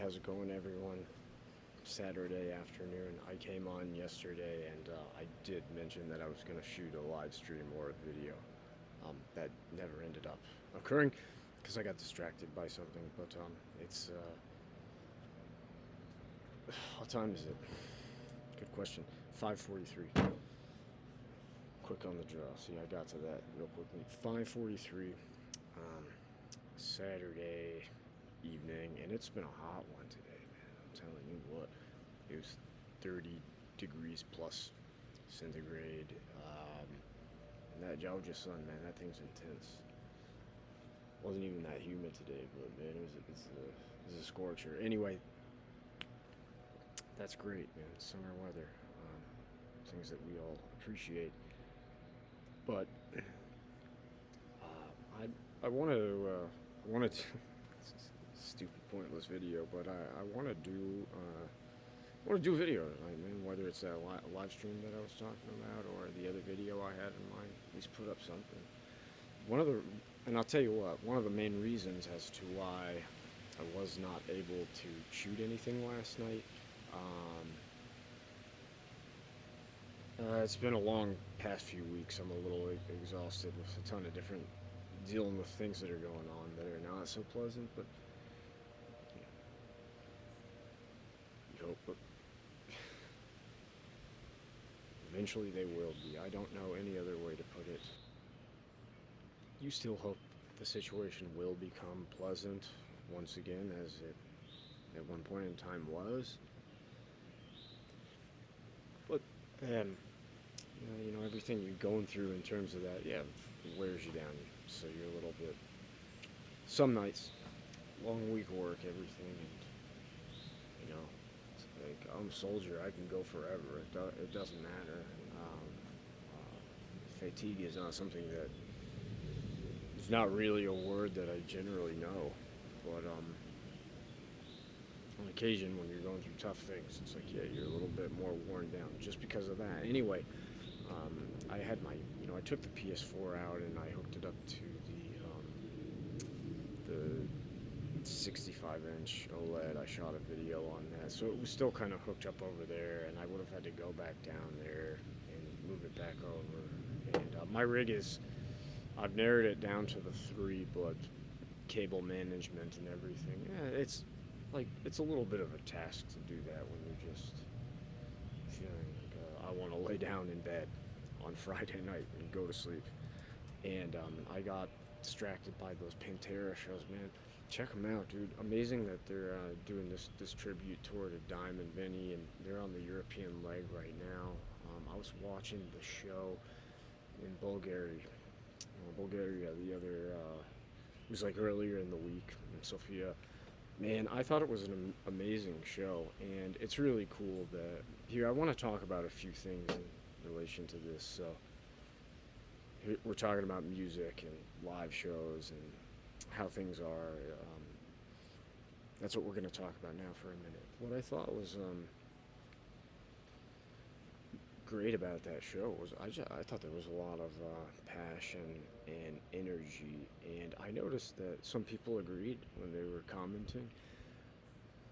how's it going, everyone? Saturday afternoon. I came on yesterday and I did mention that I was going to shoot a live stream or a video. That never ended up occurring because I got distracted by something. But it's what time is it? Good question. 5:43. Quick on the draw. See, I got to that real quickly. 5:43. Um, Saturday evening, and it's been a hot one today, man. I'm telling you what, it was 30 degrees plus centigrade, and that Georgia sun, man, that thing's intense. Wasn't even that humid today, but man, it was a scorcher. Anyway, that's great, man. Summer weather, things that we all appreciate. But I wanted to stupid pointless video, but I want to do video tonight, man. Whether it's that live stream that I was talking about or the other video I had in mind, at least put up something. One of the and I'll tell you what, one of the main reasons as to why I was not able to shoot anything last night. Um, it's been a long past few weeks. I'm a little exhausted with a ton of different dealing with things that are going on that are not so pleasant, but you hope. But eventually they will be. I don't know any other way to put it. You still hope the situation will become pleasant once again, as it at one point in time was. But everything you're going through in terms of that, yeah, wears you down. So you're a little bit. Some nights, long week of work, everything, and it's like I'm a soldier. I can go forever. It doesn't matter. Fatigue is not something that it's not really a word that I generally know, but on occasion when you're going through tough things, it's like, yeah, you're a little bit more worn down just because of that. Anyway, I had I took the PS4 out and I hooked it up to the 65-inch OLED. I shot a video on that, so it was still kind of hooked up over there, and I would have had to go back down there and move it back over. And my rig I've narrowed it down to the 3, but cable management and everything, it's a little bit of a task to do that when you're just feeling like I want to lay down in bed on Friday night and go to sleep. And I got distracted by those Pantera shows, man. Check them out, dude. Amazing that they're doing this tribute tour to Diamond Vinny, and they're on the European leg right now. I was watching the show in Bulgaria the other. It was like earlier in the week in Sofia. Man, I thought it was an amazing show, and it's really cool that here I want to talk about a few things in relation to this. So we're talking about music and live shows and how things are. That's what we're going to talk about now for a minute. What I thought was great about that show was I thought there was a lot of passion and energy, and I noticed that some people agreed when they were commenting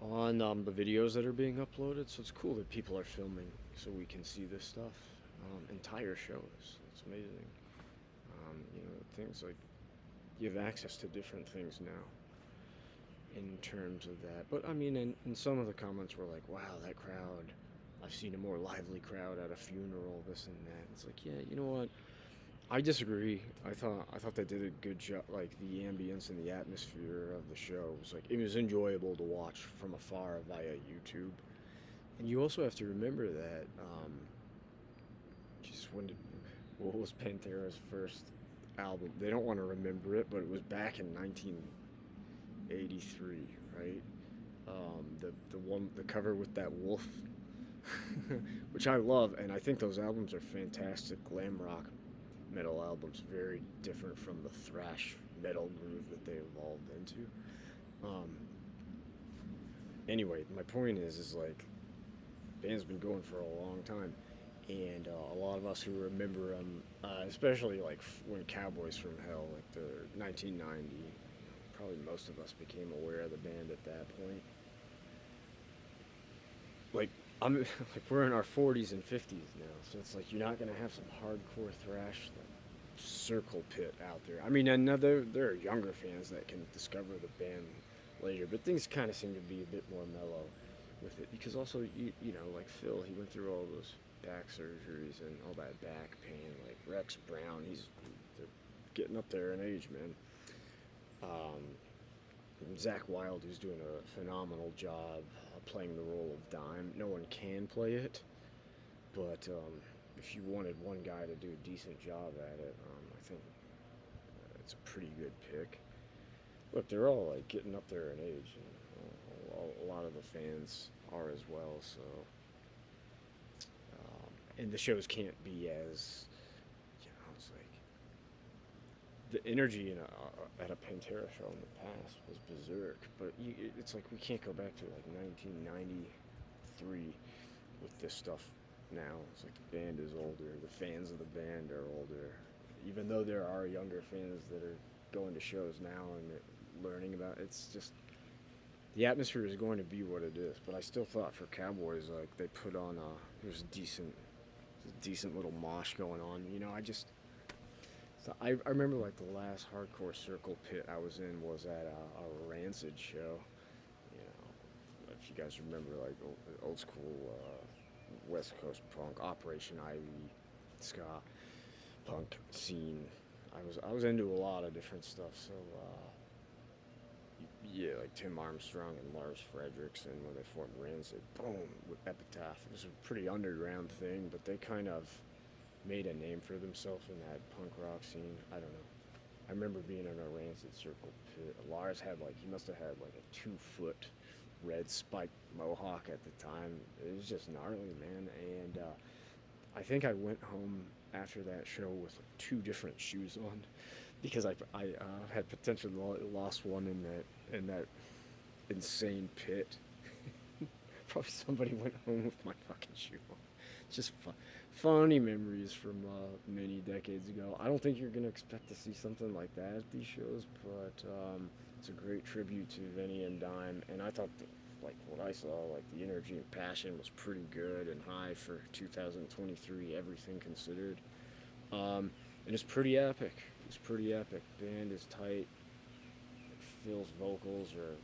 on the videos that are being uploaded. So it's cool that people are filming so we can see this stuff. Entire shows. It's amazing. Things like you have access to different things now in terms of that. But I mean, in some of the comments were like, wow, that crowd. I've seen a more lively crowd at a funeral, this and that. It's like, yeah, you know what? I disagree. I thought they did a good job. Like the ambience and the atmosphere of the show was like it was enjoyable to watch from afar via YouTube. And you also have to remember that just what was Pantera's first album? They don't want to remember it, but it was back in 1983, right? The cover with that wolf, which I love, and I think those albums are fantastic glam rock metal albums, very different from the thrash metal groove that they evolved into. Anyway, my point is like, band's been going for a long time, and a lot of us who remember them, especially like when Cowboys from Hell, like the 1990, probably most of us became aware of the band at that point. like I'm like we're in our 40s and 50s now, so it's like you're not gonna have some hardcore thrash like circle pit out there. I mean, I know there are younger fans that can discover the band later, but things kind of seem to be a bit more mellow with it because also you know like Phil, he went through all those back surgeries and all that back pain. Like Rex Brown, they're getting up there in age, man. Um, Zach Wild, who's doing a phenomenal job playing the role of Dime. No one can play it, but if you wanted one guy to do a decent job at it, I think it's a pretty good pick. Look, they're all like getting up there in age, and a lot of the fans are as well. So, and the shows can't be as, you know, it's like the energy at a Pantera show in the past was berserk, but it's like we can't go back to like 1993 with this stuff now. It's like the band is older, the fans of the band are older, even though there are younger fans that are going to shows now and learning about it. It's just the atmosphere is going to be what it is. But I still thought for Cowboys, like they put on there's a decent little mosh going on. You know, so I remember like the last hardcore circle pit I was in was at a Rancid show. You know, if you guys remember like old school West Coast punk, Operation Ivy, ska punk scene. I was into a lot of different stuff. So yeah, like Tim Armstrong and Lars Frederiksen when they formed Rancid. Boom with Epitaph. It was a pretty underground thing, but they kind of made a name for themselves in that punk rock scene. I don't know. I remember being in a Rancid circle pit. Lars had like he must have had like a 2 foot red spiked mohawk at the time. It was just gnarly, man. And I think I went home after that show with like 2 different shoes on because I had potentially lost one in that insane pit. Probably somebody went home with my fucking shoe on. Just funny memories from many decades ago. I don't think you're gonna expect to see something like that at these shows, but it's a great tribute to Vinny and Dime. And I thought, like what I saw, like the energy and passion was pretty good and high for 2023, everything considered. And it's pretty epic. It's pretty epic. Band is tight. Phil's vocals are,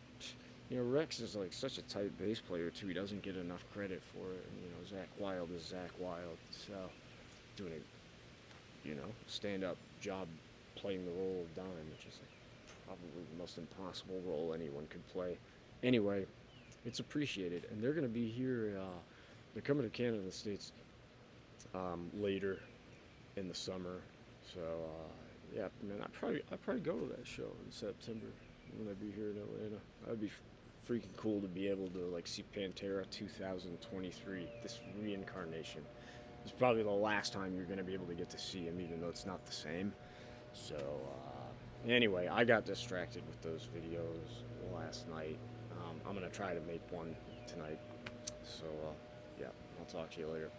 you know, Rex is like such a tight bass player too. He doesn't get enough credit for it. And, you know, Zach Wild is Zach Wild. So doing a, you know, stand-up job playing the role of Dime, which is like probably the most impossible role anyone could play. Anyway, it's appreciated, and they're gonna be here. They're coming to Canada, the States, later in the summer. So yeah, man, I probably go to that show in September when I be here in Atlanta. That'd be freaking cool to be able to like see Pantera 2023, this reincarnation. It's probably the last time you're gonna be able to get to see him, even though it's not the same. So anyway, I got distracted with those videos last night. I'm gonna try to make one tonight. So yeah, I'll talk to you later.